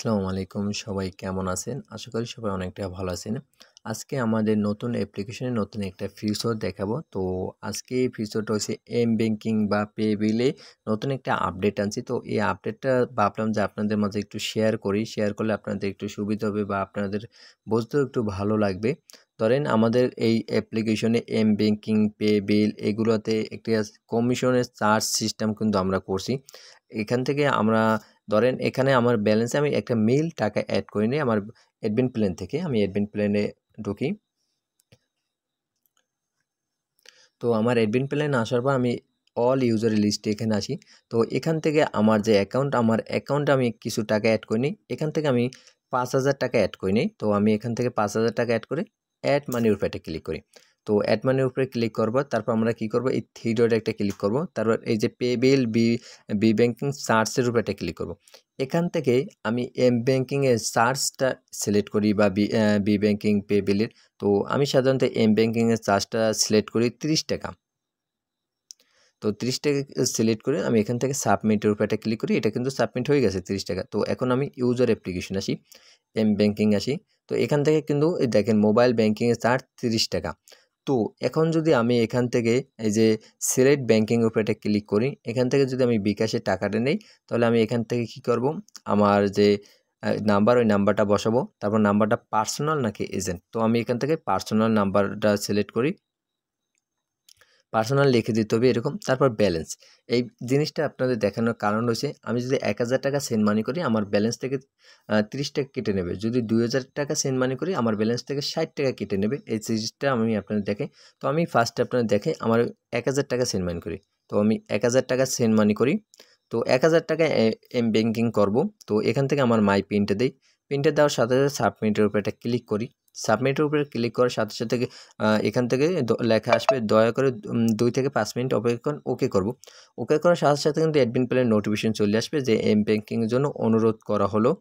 আসসালামু আলাইকুম সবাই কেমন আছেন? আশা করি সবাই অনেকটা ভালো আছেন। আজকে আমাদের নতুন অ্যাপ্লিকেশনে নতুন একটা ফিচার দেখাবো। তো আজকে এই ফিচারটা হচ্ছে এম ব্যাংকিং বা পে বিলে নতুন একটা আপডেট আনছি। তো এই আপডেটটা ভাবলাম যে আপনাদের মাঝে একটু শেয়ার করি। শেয়ার করলে আপনাদের একটু সুবিধা হবে বা আপনাদের বুঝতেও একটু ভালো লাগবে। ধরেন আমাদের এই অ্যাপ্লিকেশনে এম ব্যাংকিং, পে বিল এগুলোতে একটা কমিশনের চার্জ সিস্টেম কিন্তু আমরা করছি। এখান থেকে আমরা ধরেন এখানে আমার ব্যালেন্সে আমি একটা মিল টাকা অ্যাড করে নিই আমার অ্যাডমিন প্ল্যান থেকে। আমি অ্যাডমিন প্ল্যানে ঢুকি। তো আমার অ্যাডমিন প্ল্যানে আসার পর আমি অল ইউজার লিস্টে এখানে আসি। তো এখান থেকে আমার যে অ্যাকাউন্ট, আমার অ্যাকাউন্টে আমি কিছু টাকা অ্যাড করে নিই। এখান থেকে আমি ৫,০০০ টাকা অ্যাড করে নিই। তো আমি এখান থেকে ৫,০০০ টাকা অ্যাড করে অ্যাড মানির উপরে একটা ক্লিক করি। তো অ্যাড মানির উপরে ক্লিক করব, তারপর আমরা কি করব, এই থ্রি ডটে একটা ক্লিক করব, তারপর এই যে পে বিল বি ব্যাংকিং চার্জের উপরে একটা ক্লিক করব। এখান থেকে আমি এম ব্যাংকিংয়ের চার্জটা সিলেক্ট করি বা বি ব্যাংকিং পে বিলের। তো আমি সাধারণত এম ব্যাংকিংয়ের চার্জটা সিলেক্ট করি ৩০ টাকা। তো ৩০ টাকা সিলেক্ট করে আমি এখান থেকে সাবমিটের উপরে একটা ক্লিক করি। এটা কিন্তু সাবমিট হয়ে গেছে ৩০ টাকা। তো এখন আমি ইউজার অ্যাপ্লিকেশন আসি, এম ব্যাংকিং আসি। তো এখান থেকে কিন্তু এই দেখেন মোবাইল ব্যাংকিংয়ের চার্জ ৩০ টাকা। তো এখন যদি আমি এখান থেকে এই যে সিলেক্ট ব্যাংকিংয়ের উপরে একটা ক্লিক করি, এখান থেকে যদি আমি বিকাশে টাকাটা নেই, তাহলে আমি এখান থেকে কি করব, আমার যে নাম্বার ওই নাম্বারটা বসাবো। তারপর নাম্বারটা পার্সোনাল নাকি এজেন্ট। তো আমি এখান থেকে পার্সোনাল নাম্বারটা সিলেক্ট করি। পার্সোনাল লিখে দিতে হবে এরকম। তারপর ব্যালেন্স, এই জিনিসটা আপনাদের দেখানোর কারণ হচ্ছে আমি যদি ১,০০০ টাকা সেন্ড মানি করি আমার ব্যালেন্স থেকে ৩০ টাকা কেটে নেবে। যদি ২,০০০ টাকা সেন্ড মানি করি আমার ব্যালেন্স থেকে ৬০ টাকা কেটে নেবে। এই জিনিসটা আমি আপনাদের দেখাই। তো আমি ফার্স্টে আপনাদের দেখাই আমার ১,০০০ টাকা সেন্ড মানি করি। তো আমি ১,০০০ টাকা সেন্ড মানি করি। তো ১,০০০ টাকা এম ব্যাংকিং করব। তো এখান থেকে আমার মাই পিনটা দেই। পিনটা দেওয়ার সাথে সাথে সাবমিটের উপরে একটা ক্লিক করি। সাবমিটের উপরে ক্লিক করার সাথে সাথে এখান থেকে লেখা আসবে দয়া করে ২ থেকে ৫ মিনিট অপেক্ষা করুন, ওকে করব। ওকে করার সাথে সাথে কিন্তু অ্যাডমিন প্ল্যানের নোটিফিকেশন চলে আসবে যে এম ব্যাংকিংয়ের জন্য অনুরোধ করা হলো।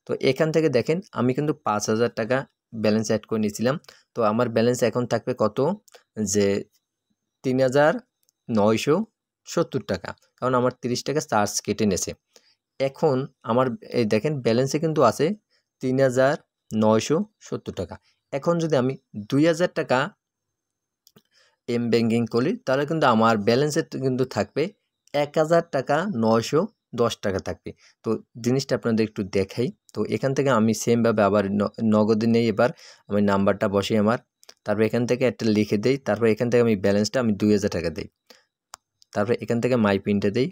তো এখান থেকে দেখেন আমি কিন্তু ৫,০০০ টাকা ব্যালেন্স অ্যাড করে নিয়েছিলাম। তো আমার ব্যালেন্স এখন থাকবে কত, যে ৩,৯৭০ টাকা, কারণ আমার ৩০ টাকা চার্জ কেটে নেছে। এখন আমার এই দেখেন ব্যালেন্সে কিন্তু আছে ৩,৯৭০ টাকা। এখন যদি আমি ২,০০০ টাকা এম ব্যাংকিং করি তাহলে কিন্তু আমার ব্যালেন্সে কিন্তু থাকবে ১,০০০ টাকা ৯১০ টাকা থাকবে। তো জিনিসটা আপনাদের একটু দেখাই। তো এখান থেকে আমি সেমভাবে আবার নগদে নেই। এবার আমি নাম্বারটা বসাই আমার, তারপর এখান থেকে একটা লিখে দেই, তারপর এখান থেকে আমি ব্যালেন্সটা আমি ২,০০০ টাকা দেই, তারপর এখান থেকে মাই পিনটা দেই,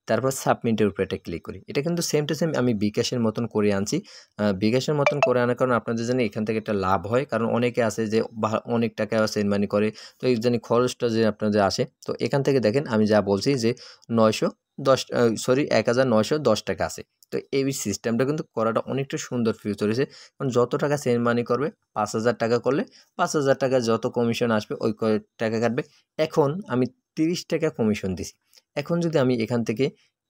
তারপর সাবমিটের উপরে একটা ক্লিক করি। এটা কিন্তু সেম টু সেম আমি বিকাশের মতন করে আনছি। বিকাশের মতন করে আনার কারণে আপনাদের জানি এখান থেকে একটা লাভ হয়, কারণ অনেকে আছে যে অনেক টাকা সেন্ড মানি করে। তো এই জানি খরচটা যে আপনাদের আসে। তো এখান থেকে দেখেন আমি যা বলছি যে ১,৯১০ টাকা আছে। তো এই সিস্টেমটা কিন্তু করাটা অনেকটা সুন্দর ফিউচার হয়েছে। কারণ যত টাকা সেন্ড মানি করবে ৫,০০০ টাকা করলে ৫,০০০ টাকা যত কমিশন আসবে ওই টাকা কাটবে। এখন আমি ৩০ টাকা কমিশন দিছি। এখন যদি আমি এখান থেকে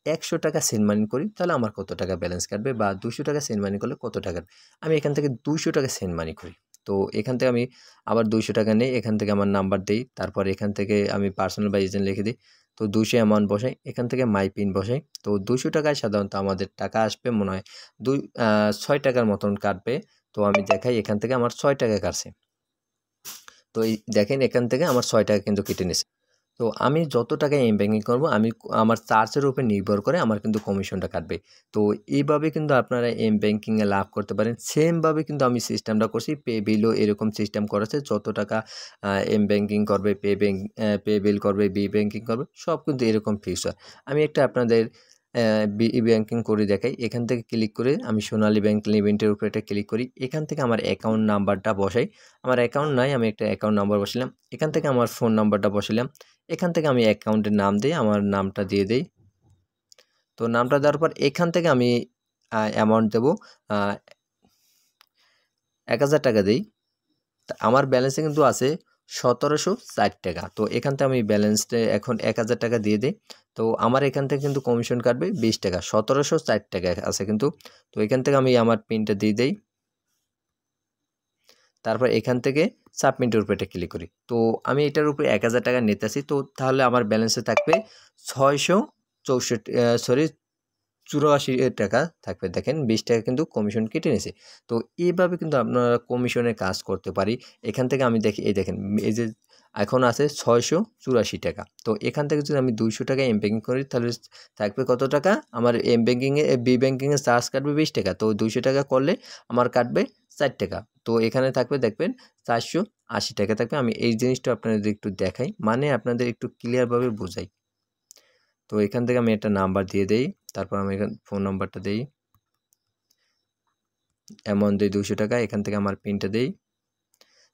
১০০ টাকা সেন্ড মানি করি তাহলে আমার কত টাকা ব্যালেন্স কাটবে, বা ২০০ টাকা সেন্ড মানি করলে কত টাকা। আমি এখান থেকে ২০০ টাকা সেন্ড মানি করি। তো এখান থেকে আমি আবার ২০০ টাকা নেই, এখান থেকে আমার নাম্বার দেই, তারপর এখান থেকে আমি পার্সোনাল বা এজেন্ট লিখে দিই। তো ২০০ অ্যামাউন্ট বসাই, এখান থেকে মাই পিন বসাই। তো ২০০ টাকায় সাধারণত আমাদের টাকা আসবে মনে হয় ৬ টাকার মতন কাটবে। তো আমি দেখাই এখান থেকে আমার ৬ টাকা কাটছে। তো এই দেখেন এখান থেকে আমার ৬ টাকা কিন্তু কেটে নিছে। তো আমি যত টাকা এম ব্যাংকিং করব আমি আমার চার্জের উপর নির্ভর করে আমার কিন্তু কমিশনটা কাটবে। তো এইভাবে কিন্তু আপনারা এম ব্যাংকিংয়ে লাভ করতে পারেন। সেমভাবে কিন্তু আমি সিস্টেমটা করছি, পে বিলও এরকম সিস্টেম করা আছে। যত টাকা এম ব্যাংকিং করবে, পে বিল করবে, বি ব্যাংকিং করবে, সব কিন্তু এরকম ফিচার। আমি একটা আপনাদের ব্যাংকিং করে দেখাই। এখান থেকে ক্লিক করে আমি সোনালী ব্যাংক লিমিটেডের উপরে একটা ক্লিক করি। এখান থেকে আমার অ্যাকাউন্ট নাম্বারটা বসাই। আমার অ্যাকাউন্ট নাই, আমি একটা অ্যাকাউন্ট নাম্বার বসালাম। এখান থেকে আমার ফোন নাম্বারটা বসালাম। এখান থেকে আমি অ্যাকাউন্টের নাম দিই, আমার নামটা দিয়ে দেই। তো নামটা দেওয়ার পর এখান থেকে আমি অ্যামাউন্ট দেবো ১,০০০ টাকা দেই। আমার ব্যালেন্সে কিন্তু আছে ১৭০৪ টাকা। তো এখান থেকে আমি ব্যালেন্সটা এখন ১,০০০ টাকা দিয়ে দেই। তো আমার এখান থেকে কিন্তু কমিশন কাটবে ২০ টাকা, ১৭০৪ টাকা আছে কিন্তু। তো এখান থেকে আমি আমার পিনটা দিয়ে দেই, তারপর এখান থেকে সাবমিটের উপরে একটা ক্লিক করি। তো আমি এটার উপরে ১,০০০ টাকা নিতেছি। তো তাহলে আমার ব্যালেন্সে থাকবে ৬৬৪ 84 টাকা থাকবে। দেখেন 20 টাকা কিন্তু কমিশন কেটে নিয়েছে। তো এইভাবে কিন্তু আপনারা কমিশনের কাজ করতে পারি। এখান থেকে আমি দেখি, এই দেখেন এই যে এখন আছে 684 টাকা। তো এখান থেকে যদি আমি 200 টাকা এম ব্যাংকিং করি তাহলে থাকবে কত টাকা? আমার এম ব্যাংকিংয়ে বি ব্যাংকিংয়ে চার্জ কাটবে 20 টাকা। তো 200 টাকা করলে আমার কাটবে 4 টাকা। তো এখানে থাকবে দেখবেন 480 টাকা থাকবে। আমি এই জিনিসটা আপনাদের একটু দেখাই, মানে আপনাদের একটু ক্লিয়ারভাবে বোঝাই। তো এখান থেকে আমি একটা নাম্বার দিয়ে দেই, তারপর আমি এখানে ফোন নাম্বারটা দেই, অ্যামাউন্ট দেই 200 টাকা, এখান থেকে আমার পিনটা দেই,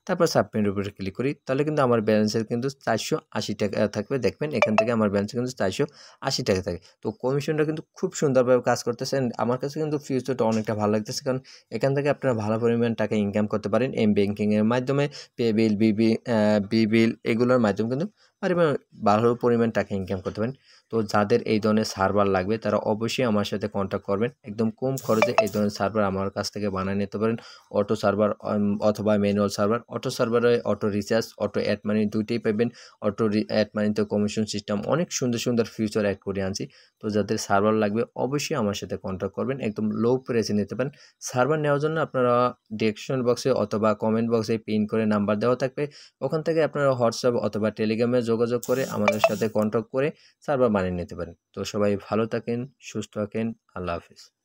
তারপর সাবমিটের উপরে ক্লিক করি। তাহলে কিন্তু আমার ব্যালেন্সের কিন্তু 480 টাকা থাকবে। দেখবেন এখান থেকে আমার ব্যালেন্সে কিন্তু 480 টাকা থাকে। তো কমিশনটা কিন্তু খুব সুন্দরভাবে কাজ করতেছে। আমার কাছে কিন্তু ফিউচারটা অনেকটা ভালো লাগতেছে, কারণ এখান থেকে আপনারা ভালো পরিমাণ টাকা ইনকাম করতে পারেন এম ব্যাংকিংয়ের মাধ্যমে। পে বিল, বি বিল এগুলোর মাধ্যমে কিন্তু ভালো পরিমাণ টাকা ইনকাম করতে পারেন। তো যাদের এই ধরনের সার্ভার লাগবে তারা অবশ্যই আমার সাথে কন্ট্যাক্ট করবেন। একদম কম খরচে এই ধরনের সার্ভার আমার কাছ থেকে বানিয়ে নিতে পারেন। অটো সার্ভার অথবা ম্যানুয়াল সার্ভার। অটো সার্ভারে auto recharge, auto add money দুইটাই পাবেন। অটো অ্যাড মানিতে কমিশন সিস্টেম অনেক সুন্দর সুন্দর ফিউচার অ্যাড করে আনছি। তো যাদের সার্ভার লাগবে অবশ্যই আমার সাথে কন্ট্যাক্ট করবেন। একদম লো প্রাইসে নিতে পারেন। সার্ভার নেওয়ার জন্য আপনারা ডেসক্রিপশন বক্সে অথবা কমেন্ট বক্সে পিন করে নাম্বার দেওয়া থাকবে। ওখান থেকে আপনারা হোয়াটসঅ্যাপ অথবা টেলিগ্রামে যোগাযোগ করে আমাদের সাথে কন্ট্যাক্ট করে সার্ভার বানিয়ে নিতে পারেন। তো সবাই ভালো থাকেন, সুস্থ থাকেন। আল্লাহ হাফেজ।